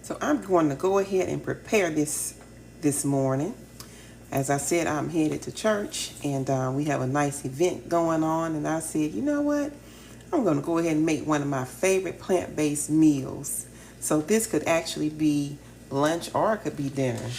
So I'm going to go ahead and prepare this morning. As I said, I'm headed to church, and we have a nice event going on. And I said, you know what? I'm going to go ahead and make one of my favorite plant-based meals. So this could actually be lunch or it could be dinner.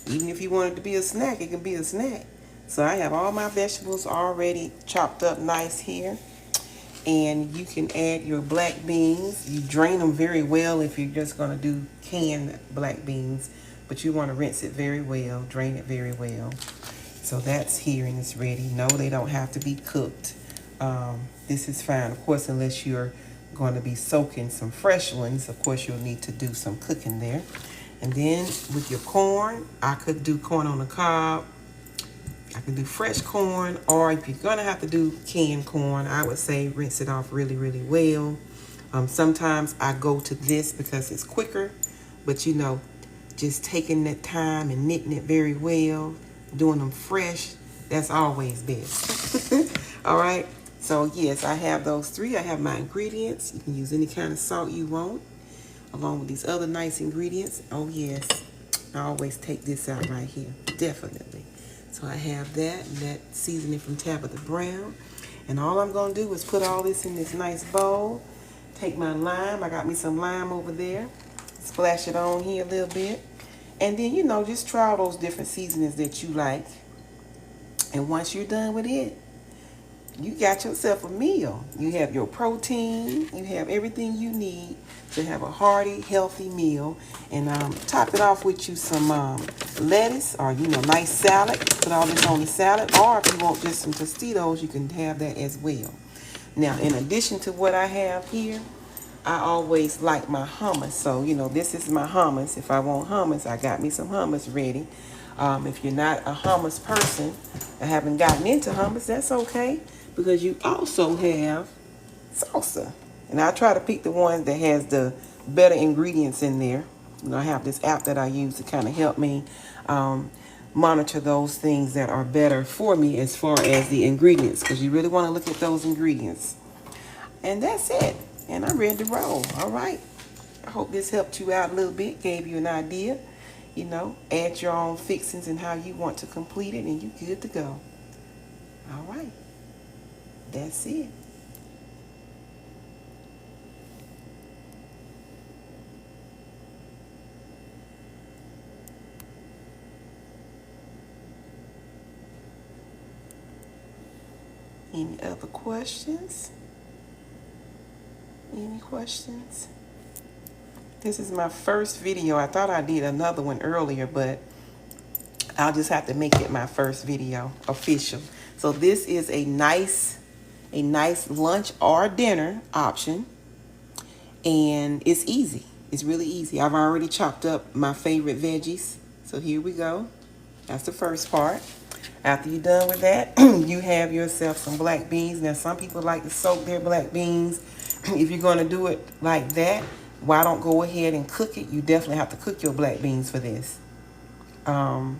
Even if you want it to be a snack, it can be a snack. So I have all my vegetables already chopped up nice here. And you can add your black beans. You drain them very well if you're just going to do canned black beans. But you want to rinse it very well, drain it very well. So that's here and it's ready. No, they don't have to be cooked. This is fine, of course, unless you're going to be soaking some fresh ones. Of course, you'll need to do some cooking there. And then with your corn, I could do corn on the cob. I can do fresh corn, or if you're going to have to do canned corn, I would say rinse it off really, really well. Sometimes I go to this because it's quicker, but you know, just taking that time and knitting it very well, doing them fresh, that's always best. All right, so yes, I have those three. I have my ingredients. You can use any kind of salt you want, along with these other nice ingredients. Oh yes, I always take this out right here, definitely. So I have that, and that seasoning from Tabitha Brown. And all I'm going to do is put all this in this nice bowl. Take my lime. I got me some lime over there. Splash it on here a little bit. And then, you know, just try all those different seasonings that you like. And once you're done with it, you got yourself a meal. You have your protein. You have everything you need to have a hearty, healthy meal. And top it off with you some lettuce or, you know, nice salad. Put all this on the salad. Or if you want just some Tostitos, you can have that as well. Now, in addition to what I have here, I always like my hummus. So, you know, this is my hummus. If I want hummus, I got me some hummus ready. If you're not a hummus person or haven't gotten into hummus, that's okay. Because you also have salsa. And I try to pick the ones that has the better ingredients in there. You know, I have this app that I use to kind of help me monitor those things that are better for me as far as the ingredients. Because you really want to look at those ingredients. And that's it. And I'm ready to roll. All right. I hope this helped you out a little bit, gave you an idea. You know, add your own fixings and how you want to complete it, and you're good to go. All right. That's it. Any other questions? Any questions? This is my first video. I thought I did another one earlier, but I'll just have to make it my first video official. So this is a nice lunch or dinner option, and it's easy. It's really easy. I've already chopped up my favorite veggies. So here we go. That's the first part. After you're done with that, you have yourself some black beans. Now, some people like to soak their black beans. If you're going to do it like that, why don't go ahead and cook it? You definitely have to cook your black beans for this. After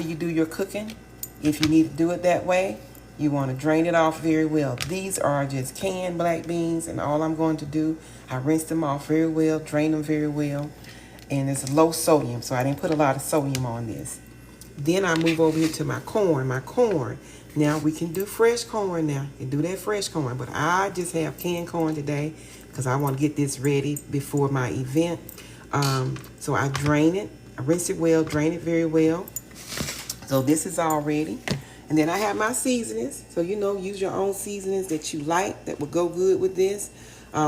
you do your cooking, if you need to do it that way, you want to drain it off very well. These are just canned black beans, and all I'm going to do, I rinse them off very well, drain them very well, and it's low sodium, so I didn't put a lot of sodium on this. Then I move over here to my corn. Now, we can do fresh corn now. You can do that fresh corn, but I just have canned corn today because I want to get this ready before my event. So I drain it. I rinse it well, drain it very well. So this is all ready. And then I have my seasonings. So, you know, use your own seasonings that you like that will go good with this.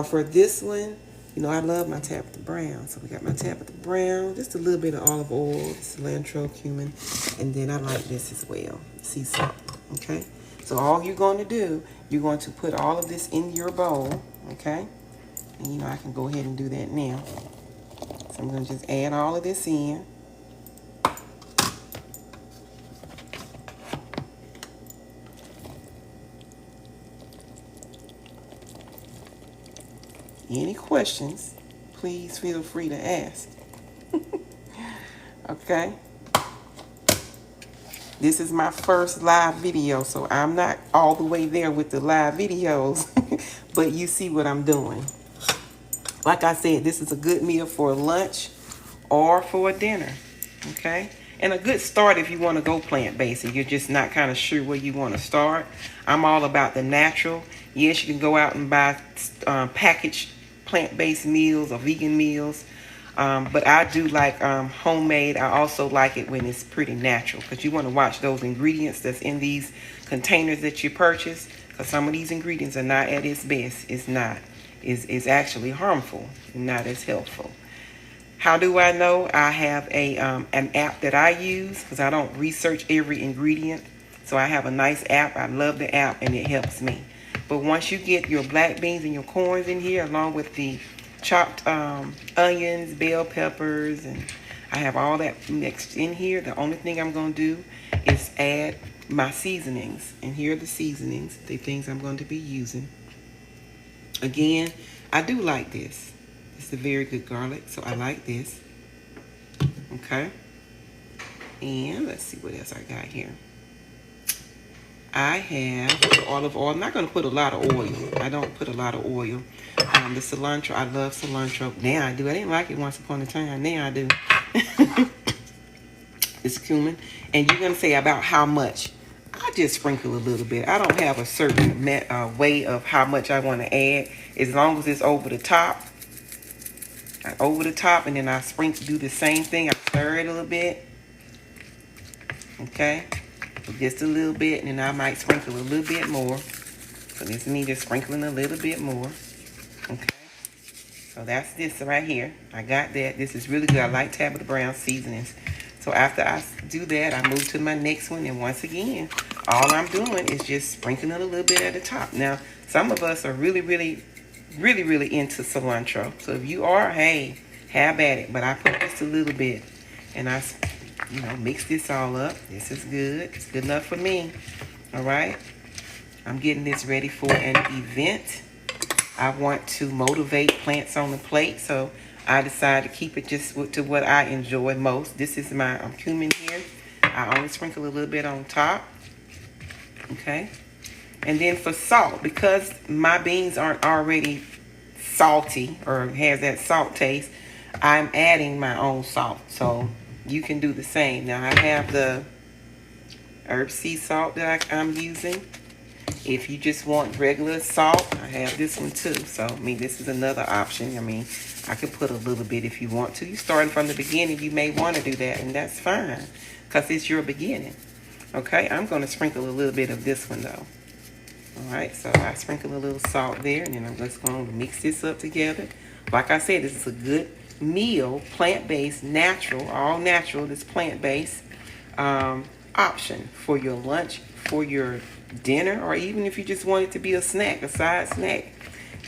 For this one, you know, I love my Tabitha Brown. So we got my Tabitha Brown, just a little bit of olive oil, cilantro, cumin, and then I like this as well, sea salt, okay? So all you're going to do, you're going to put all of this in your bowl, okay? And, you know, I can go ahead and do that now. So I'm going to just add all of this in. Any questions, please feel free to ask. Okay. This is my first live video, so I'm not all the way there with the live videos, but you see what I'm doing. Like I said, this is a good meal for lunch or for dinner, okay? And a good start if you want to go plant-based and you're just not kind of sure where you want to start. I'm all about the natural. Yes, you can go out and buy packaged plant-based meals or vegan meals. But I do like homemade. I also like it when it's pretty natural, because you want to watch those ingredients that's in these containers that you purchase, because some of these ingredients are not at its best. It's not. It's actually harmful and not as helpful. How do I know? I have an app that I use, because I don't research every ingredient. So I have a nice app. I love the app and it helps me. But once you get your black beans and your corns in here, along with the chopped onions, bell peppers, and I have all that mixed in here, the only thing I'm going to do is add my seasonings. And here are the seasonings, the things I'm going to be using. Again, I do like this. It's a very good garlic, so I like this. Okay. And let's see what else I got here. I have olive oil. I'm not going to put a lot of oil. I don't put a lot of oil. The cilantro, I love cilantro. Now I do. I didn't like it once upon a time. Now I do. It's cumin. And you're going to say about how much. I just sprinkle a little bit. I don't have a certain way of how much I want to add. As long as it's over the top. Over the top, and then I sprinkle, do the same thing. I stir it a little bit. Okay. Just a little bit, and then I might sprinkle a little bit more. So this is me just sprinkling a little bit more. Okay. So that's this right here. I got that. This is really good. I like Tabitha Brown seasonings. So after I do that, I move to my next one. And once again, all I'm doing is just sprinkling it a little bit at the top. Now, some of us are really into cilantro. So if you are, hey, have at it. But I put just a little bit. And I, mix this all up. This is good. It's good enough for me. All right. I'm getting this ready for an event. I want to motivate plants on the plate. So I decided to keep it just to what I enjoy most. This is my cumin here. I only sprinkle a little bit on top. Okay. And then for salt, because my beans aren't already salty or has that salt taste, I'm adding my own salt. So you can do the same. Now I have the herb sea salt that I'm using. If you just want regular salt, I have this one too. So this is another option. I could put a little bit if you want to. You starting from the beginning, you may want to do that, and that's fine, because it's your beginning. Okay, I'm going to sprinkle a little bit of this one though. All right, so I sprinkle a little salt there, and then I'm just going to mix this up together. Like I said, this is a good meal, plant-based, natural, all natural, this plant-based option for your lunch, for your dinner, or even if you just want it to be a snack, a side snack.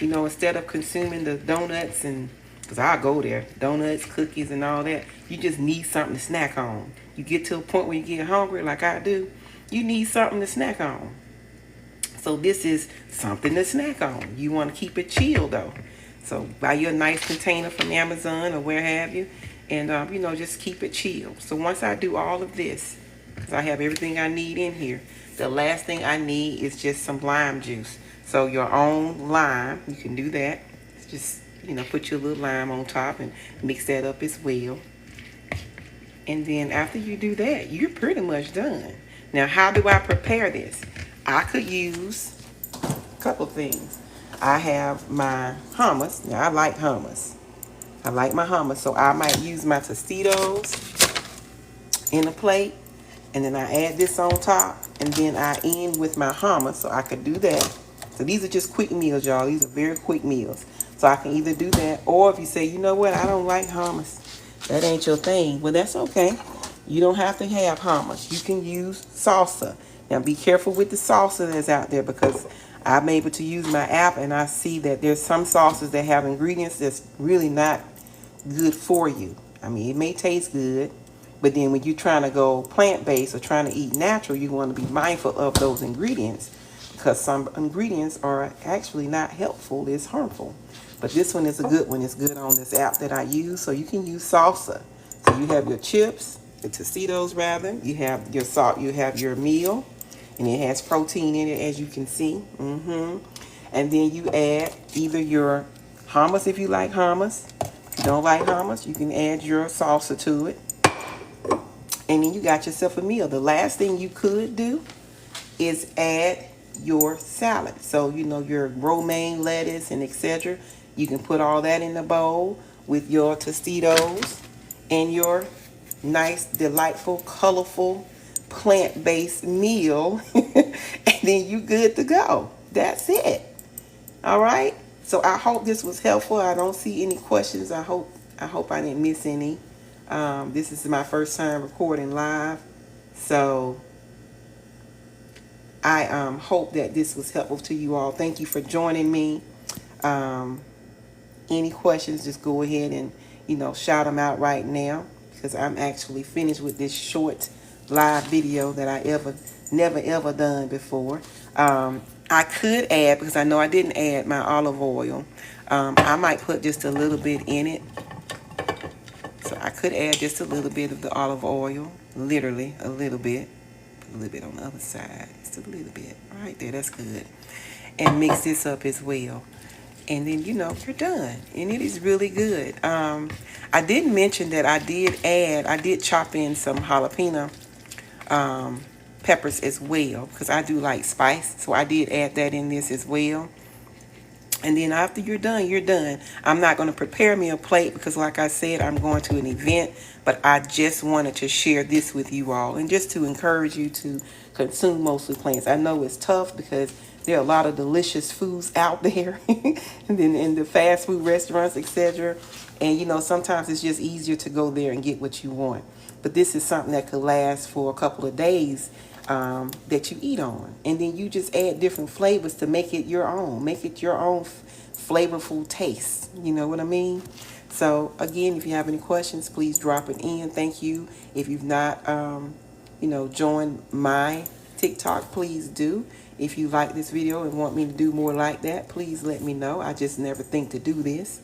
Instead of consuming the donuts, and because I go there, donuts, cookies, and all that, you just need something to snack on. You get to a point where you get hungry, like I do, you need something to snack on. So this is something to snack on. You want to keep it chilled though. So buy you a nice container from Amazon or where have you, and just keep it chilled. So once I do all of this, because I have everything I need in here, the last thing I need is just some lime juice. So your own lime, you can do that. Just put your little lime on top and mix that up as well. And then after you do that, you're pretty much done. Now, how do I prepare this? I could use a couple things. I have my hummus. Now, I like hummus. I like my hummus, so I might use my Tostitos in a plate, and then I add this on top, and then I end with my hummus, so I could do that. So these are just quick meals, y'all. These are very quick meals. So I can either do that, or if you say, you know what, I don't like hummus, that ain't your thing, well, that's okay. You don't have to have hummus. You can use salsa. Now, be careful with the salsa that's out there, because I'm able to use my app, and I see that there's some sauces that have ingredients that's really not good for you. It may taste good, but then when you're trying to go plant-based or trying to eat natural, you want to be mindful of those ingredients, because some ingredients are actually not helpful. It's harmful. But this one is a good one. It's good on this app that I use. So you can use salsa. So you have your chips, the Tostitos rather. You have your salt. You have your meal. And it has protein in it, as you can see. And then you add either your Hummus if you like hummus. If you don't like hummus, you can add your salsa to it. And then you got yourself a meal. The last thing you could do is add your salad. So, you know, your romaine lettuce and etc. You can put all that in the bowl with your Tostitos and your nice, delightful, colorful, plant-based meal. And then you good to go. That's it. All right. So I hope this was helpful. I don't see any questions. I hope I didn't miss any. This is my first time recording live. So I hope that this was helpful to you all. Thank you for joining me. Any questions, just go ahead and, you know, shout them out right now, because I'm actually finished with this short live video that I never ever done before. I could add, because I know I didn't add my olive oil. I might put just a little bit in it. So I could add just a little bit of the olive oil, literally a little bit. Put a little bit on the other side, just a little bit right there. That's good. And mix this up as well. And then, you know, you're done. And it is really good. I didn't mention that I did chop in some jalapeno peppers as well, because I do like spice. So I did add that in this as well. And then after you're done, you're done. I'm not going to prepare me a plate because, like I said, I'm going to an event. But I just wanted to share this with you all, and just to encourage you to consume mostly plants. I know it's tough because there are a lot of delicious foods out there, and then in the fast food restaurants, etc. And, you know, sometimes it's just easier to go there and get what you want. But this is something that could last for a couple of days. That you eat on, and then you just add different flavors to make it your own, flavorful taste. You know what I mean? So again, if you have any questions, please drop it in. Thank you. If you've not joined my TikTok, please do. If you like this video and want me to do more like that, please let me know. I just never think to do this.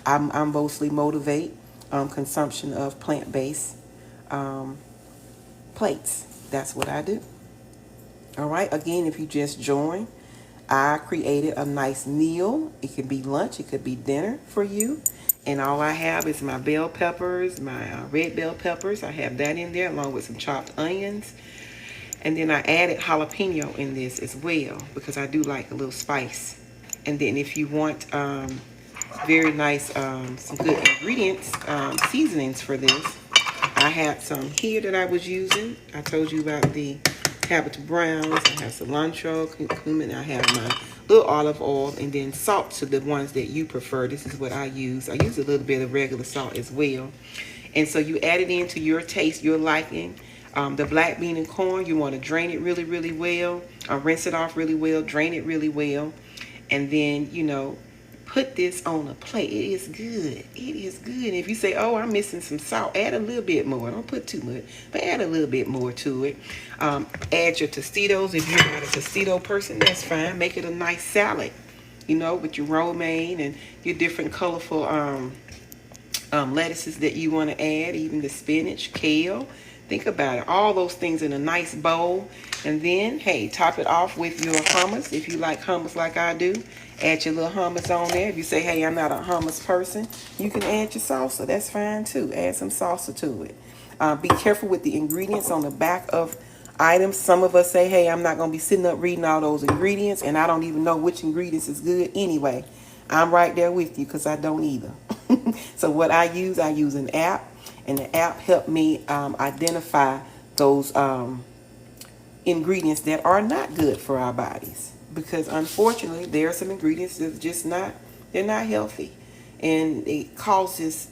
I'm mostly motivate consumption of plant-based plates. That's what I do. All right. Again, if you just joined, I created a nice meal. It could be lunch. It could be dinner for you. And all I have is my bell peppers, my red bell peppers. I have that in there along with some chopped onions. And then I added jalapeno in this as well, because I do like a little spice. And then if you want very nice, some good ingredients, seasonings for this, I have some here that I was using. I told you about the cabbage browns. I have cilantro, cumin. I have my little olive oil, and then salt to the ones that you prefer. This is what I use. I use a little bit of regular salt as well. And so you add it into your taste, your liking. The black bean and corn, you want to drain it really, really well. Rinse it off really well. Drain it really well. And then, you know, put this on a plate. It is good. It is good. And if you say, oh, I'm missing some salt, add a little bit more. Don't put too much, but add a little bit more to it. Add your Tostitos. If you're not a Tostito person, that's fine. Make it a nice salad, you know, with your romaine and your different colorful lettuces that you want to add, even the spinach, kale. Think about it. All those things in a nice bowl. And then, hey, top it off with your hummus. If you like hummus like I do, add your little hummus on there. If you say, hey, I'm not a hummus person, you can add your salsa. That's fine too. Add some salsa to it. Be careful with the ingredients on the back of items. Some of us say, hey, I'm not going to be sitting up reading all those ingredients, and I don't even know which ingredients is good anyway. I'm right there with you, because I don't either. So what I use an app, and the app helped me identify those ingredients that are not good for our bodies, because unfortunately there are some ingredients that just they're not healthy, and it causes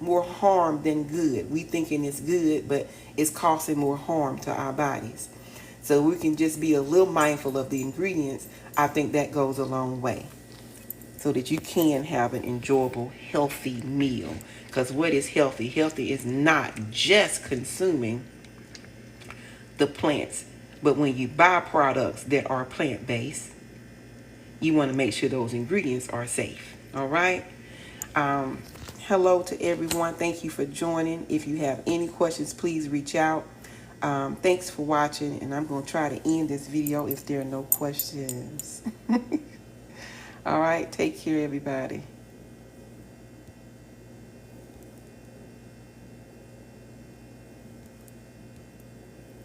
more harm than good. We thinking it's good, but it's causing more harm to our bodies. So we can just be a little mindful of the ingredients. I think that goes a long way, so that you can have an enjoyable, healthy meal. Because what is healthy? Healthy is not just consuming the plants, but when you buy products that are plant-based, you want to make sure those ingredients are safe. All right. Hello to everyone. Thank you for joining. If you have any questions, please reach out. Thanks for watching, and I'm going to try to end this video if there are no questions. All right. Take care, everybody.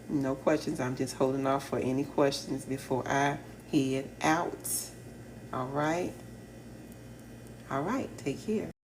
No questions. I'm just holding off for any questions before I head out. All right. All right. Take care.